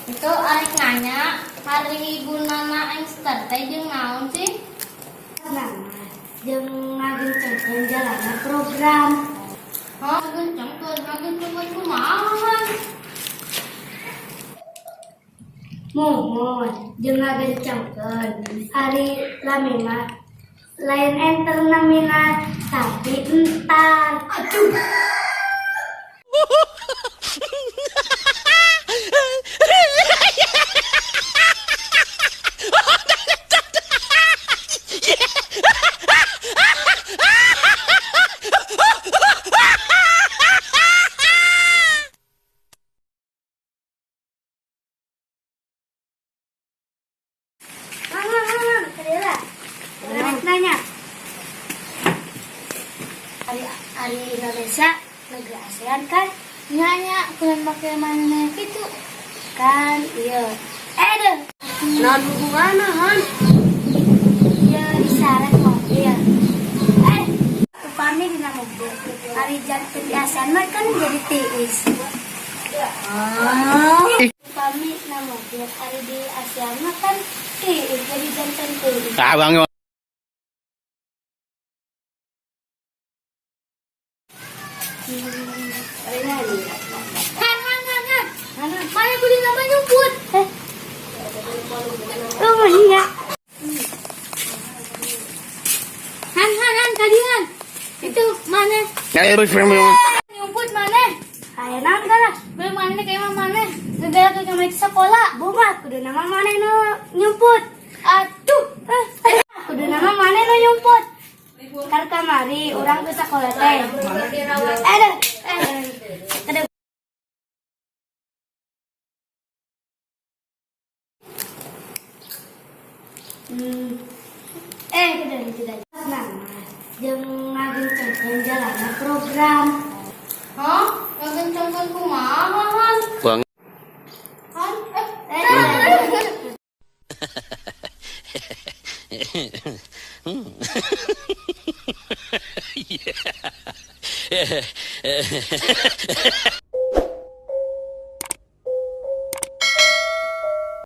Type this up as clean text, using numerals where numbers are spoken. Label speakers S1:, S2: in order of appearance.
S1: Itu Arik nanya, hari gunana aing start teh jeung naon sih?
S2: Nah, jeung ngagencengkeun jalanna program.
S1: Hah, ngagencengkeun kumaha?
S2: Mohon jeung ngagencengkeun hari lami mah lain enter namina tapi entar.
S1: Aduh.
S2: Nanya. Hari Indonesia negara ASEAN kan?
S1: Nanya, kalian pakai mana itu?
S2: Kan iya. Deh.
S1: Naon hubunganna, Han?
S2: Ya disarek mobil. Upami dina mobil. Hari jantung di ASEAN mah kan jadi tiis. Upami dina mobil. Hari di ASEAN mah kan tiis jadi jantung tiis.
S3: Bang.
S1: Han. Mana beli nama nyumput?
S2: Oh iya.
S1: Han, kalian. Itu mana? Nyumput mana?
S2: Aya naon kana?
S1: Beli mana kayak mana? Negara ke kamar sekolah.
S2: Boba kudu nama mana nu nyumput.
S1: Aduh.
S2: Kudu nama mana nu nyumput. Kar kamari urang ke sakola teh. Aduh. Tidak. Nah, jeung ngagencengkeun jalanna program.
S1: Hah? Ngagencengkeun kumaha, Han?
S3: Bang.
S1: Han?
S3: Yeah.